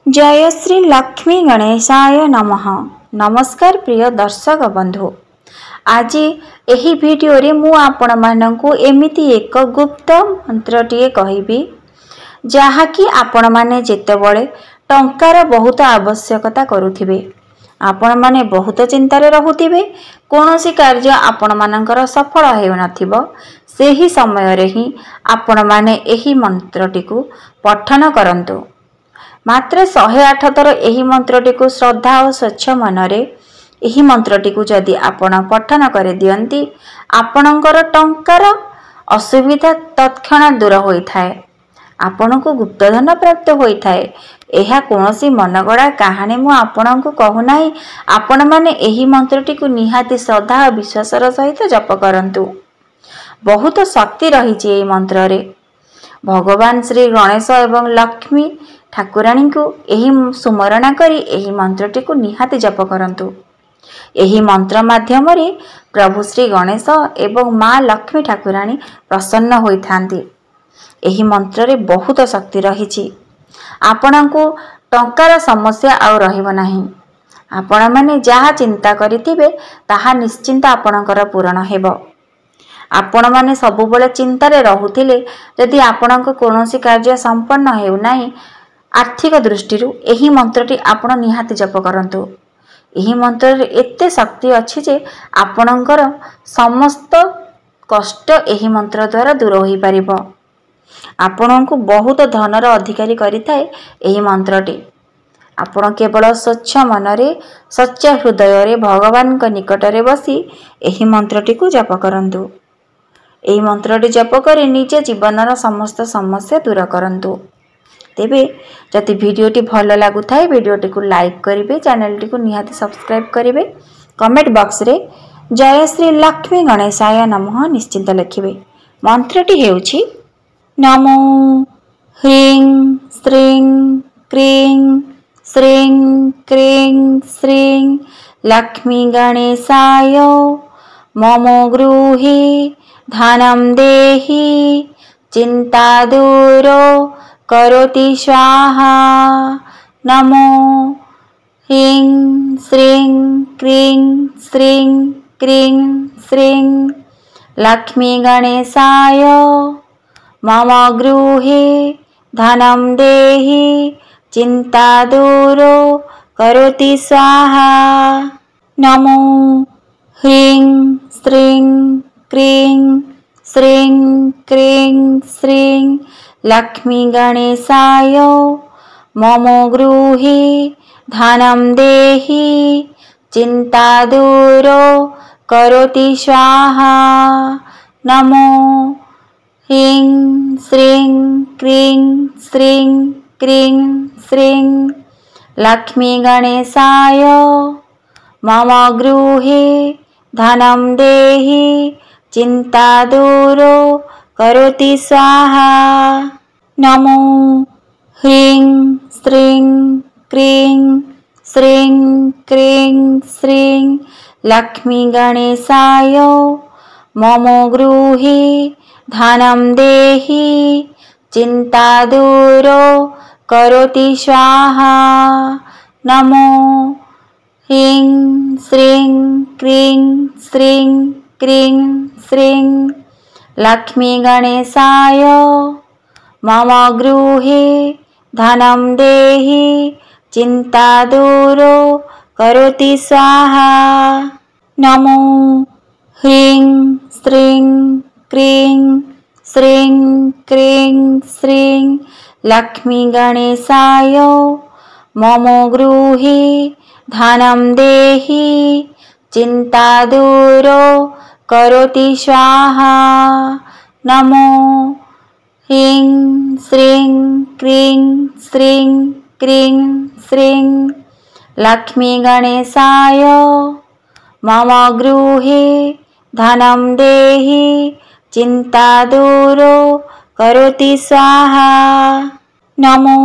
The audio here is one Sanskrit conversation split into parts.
जय श्री लक्ष्मी गणेशाय नमः। नमस्कार प्रिय दर्शक बंधु, आज यही वीडियो रे मु आपण माननकु एमिति एक गुप्त मंत्रटिए कहिबी जहाँकि आपण माने जेतेबळे टंकार बहुत आवश्यकता करुथिबे, आपण माने बहुत चिंतारे रहुथिबे, कोनोसी कार्य आपण मानकर सफल हेउ नथिबो, सेही समय रे ही आपण माने एही मंत्रटी को पठन करंतु। मात्र 108 थर एही मंत्रटी को श्रद्धा और स्वच्छ मनरे एही मंत्रटी को जदि आपण पठन करे दियंती, आपणकर टंकार असुविधा तत्क्षणात दूर होइथाए, आपण को गुप्तधन प्राप्त होइथाए। एहा कोनोसी मनगड़ा कहानी मु आपणको कहू नाही, आपण माने एही मंत्रटी को निहाती श्रद्धा और विश्वासर सहित जप करंतु। बहुत शक्ति रही एही मंत्र रे। भगवान श्री गणेश एवं लक्ष्मी ठाकुराणी को एही सुमरणा करी एही मंत्रटी को निहाती जप करंतु। एही मंत्र माध्यम रे प्रभु श्री गणेश एवं माँ लक्ष्मी ठाकुराणी प्रसन्न होइथांती। एही मंत्र रे बहुत शक्ति रही। आपणको टंकार समस्या आउ रहिबो नाही। आपण माने जहा चिंता करिथिबे ताहा निश्चिंत आपणकर पूर्ण हेबो। आपण माने सबुबले चिंतारे रहुथिले यदि आपणको कोनोसी कार्य संपन्न हेउ नाही, आर्थिक दृष्टि एही मंत्रटी आपण निहाती जप करंतु। एही मंत्र रे एते शक्ति अछि जे आपणकर समस्त कष्ट एही मंत्र द्वारा दूर होई परिबो। आपणको बहुत धनर अधिकारी करिथाए एही मंत्रटी। आपण केवल स्वच्छ मनरे सच्चा हृदय रे भगवान का निकट रे बसी एही मंत्रटी को जप करंतु। एही मंत्रटी जप करी निज जीवनर समस्त समस्या दूर करंतु। तेबे जति वीडियोटी भल लागु थाए वीडियोटी को लाइक करिवे, चैनलटी को निहाती सब्सक्राइब करिवे, कमेंट बॉक्स रे जय श्री लक्ष्मी गणेशाय नमः निश्चिंत लिखिवे। मंत्रटी हेउछि नमो ह्रीं श्रीं क्रीं श्रीं क्रीं श्रीं लक्ष्मी गणेशाय मम गृहे धनं देहि चिंता दूरो करोति स्वाहा। नमो ह्रीं श्रीं क्रीं श्रीं क्रीं श्रीं लक्ष्मी गणेशाय मम गृहे धनं देहि चिंता दूरो करोति स्वाहा। नमो ह्रीं श्रीं क्रीं श्रीं क्रीं श्रीं लक्ष्मी गणेशाय मम गृहे धनं देहि चिंता दूरो करोति स्वाहा। नमो ह्रीं श्रीं क्रीं श्रीं क्रीं श्रीं लक्ष्मी गणेशाय मम गृहे धनं देहि चिंता दूरो करोति स्वाहा। नमो ह्रीं श्रीं क्रीं श्रीं क्रीं श्रीं लक्ष्मी गणेशाय मम गृहे धनं देहि चिंता दूरो करोति स्वाहा। नमो ह्रीं श्रीं क्रीं श्रीं क्रीं श्रीं लक्ष्मी गणेशाय मम गृहे धनं देहि चिंता दूरो करोति स्वाहा। नमो ह्रीं श्रीं क्रीं श्रीं क्रीं श्रीं लक्ष्मी गणेशाय मम गृहे धनं देहि चिंता दूरो करोति स्वाहा। नमो ह्रीं श्रीं क्रीं श्रीं क्रीं श्रीं लक्ष्मी गणेशाय मम गृहे धनं देहि चिंता दूरो करोति स्वाहा। नमो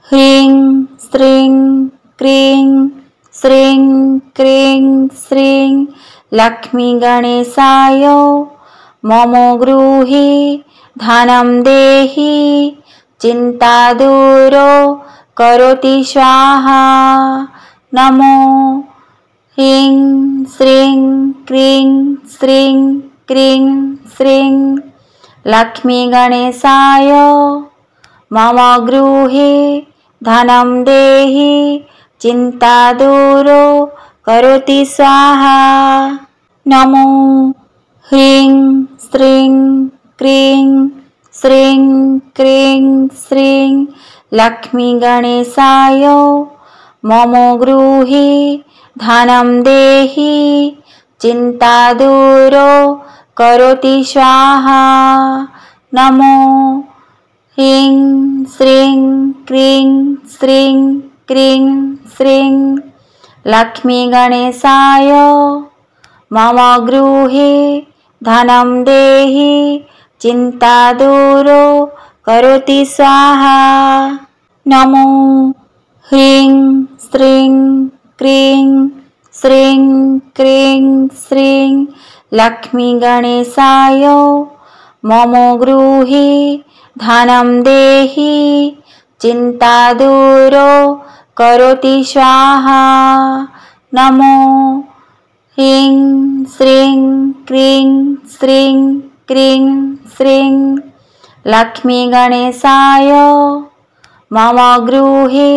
ह्रीं श्रीं क्रीं श्रीं क्रीं श्रीं लक्ष्मी गणेशाय मम गृहे धनं देहि चिंता दूरो करोति स्वाहा। नमो ह्रीं श्रीं क्रीं श्रीं क्रीं श्रीं लक्ष्मीगणेशाय मम गृहे धनं देहि चिन्तादूरो करोति स्वाहा। नमो ह्रीं श्रीं क्रीं श्रीं क्रीं श्रीं लक्ष्मीगणेशाय मम गृहे धनं देहि चिन्तादूरो करोति स्वाहा। नमो ह्रीं श्रीं क्रीं श्रीं क्रीं श्रीं लक्ष्मीगणेशाय मम गृहे धनं देहि चिन्तादूरो करोति स्वाहा। नमो ह्रीं श्रीं क्रीं श्रीं क्रीं श्रीं लक्ष्मीगणेशाय मम गृहे धनं देहि चिन्तादूरो करोति स्वाहा। नमो ह्रीं श्रीं क्रीं श्रीं क्रीं श्रीं लक्ष्मीगणेशाय मम गृहे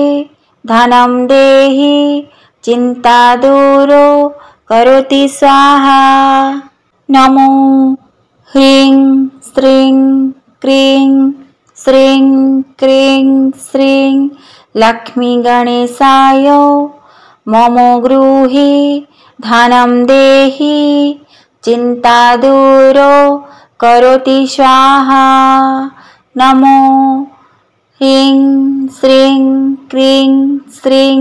धनं देहि चिन्तादूरो करोति स्वाहा। नमो ह्रीं श्रीं क्रीं श्रीं क्रीं श्रीं लक्ष्मीगणेशाय मम गृहे धनं देहि चिन्तादूरो करोति स्वाहा। नमो ह्रीं श्रीं क्रीं श्रीं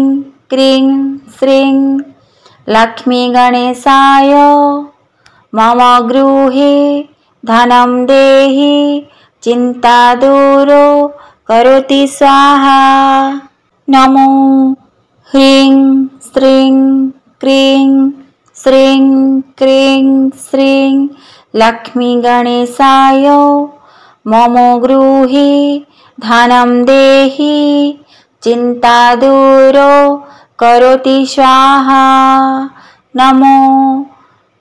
क्रीं श्रीं लक्ष्मीगणेशाय मम गृहे धनं देहि चिन्तादूरो करोति स्वाहा। नमो ह्रीं श्रीं क्रीं श्रीं क्रीं श्रीं लक्ष्मीगणेशाय मम गृहे धनं देहि चिन्तादूरो करोति स्वाहा। नमो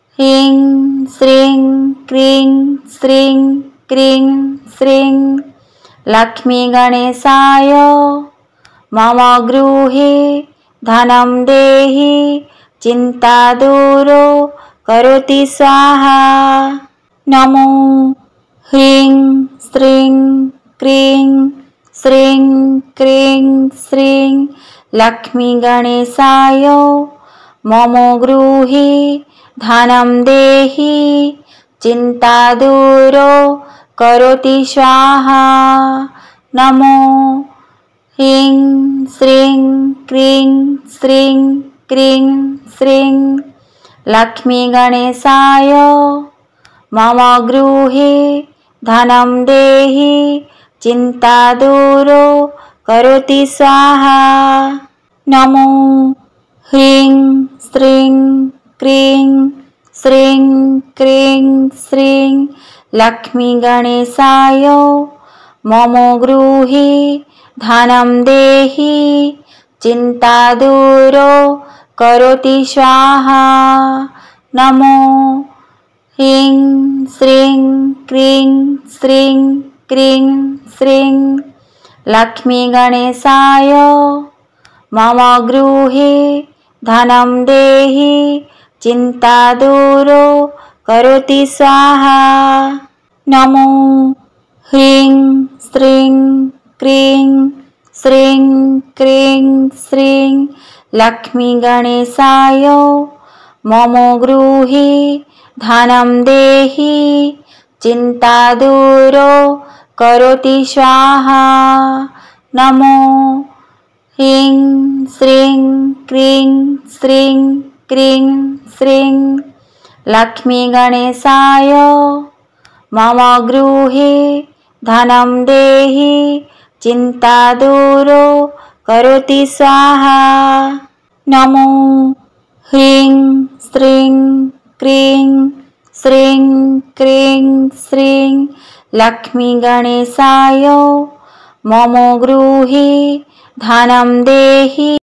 ह्रीं श्रीं क्रीं श्रीं क्रीं श्रीं लक्ष्मीगणेशाय मम गृहे धनं देहि चिन्तादूरो करोति स्वाहा। नमो ह्रीं श्रीं क्रीं श्रीं क्रीं श्रीं लक्ष्मीगणेशाय मम गृहे धनं देहि चिन्तादूरो करोति स्वाहा। नमो ह्रीं श्रीं क्रीं श्रीं क्रीं श्रीं लक्ष्मीगणेशाय मम गृहे धनं देहि चिन्तादूरो करोति स्वाहा। नमो ह्रीं श्रीं क्रीं श्रीं क्रीं श्रीं लक्ष्मीगणेशाय मम गृहे धनं देहि चिन्तादूरो करोति स्वाहा। नमो ह्रीं श्रीं क्रीं श्रीं क्रीं श्रीं लक्ष्मीगणेशाय मम गृहे धनं देहि चिन्तादूरो करोति स्वाहा। नमो ह्रीं श्रीं क्रीं श्रीं क्रीं श्रीं लक्ष्मीगणेशाय मम गृहे धनं देहि चिन्तादूरो करोति स्वाहा। नमो ह्रीं श्रीं क्रीं श्रीं क्रीं श्रीं लक्ष्मीगणेशाय मम गृहे धनं देहि चिन्तादूरो करोति स्वाहा। नमो ह्रीं श्रीं क्रीं श्रीं क्रीं श्रीं लक्ष्मीगणेशाय मम गृहे धनं देहि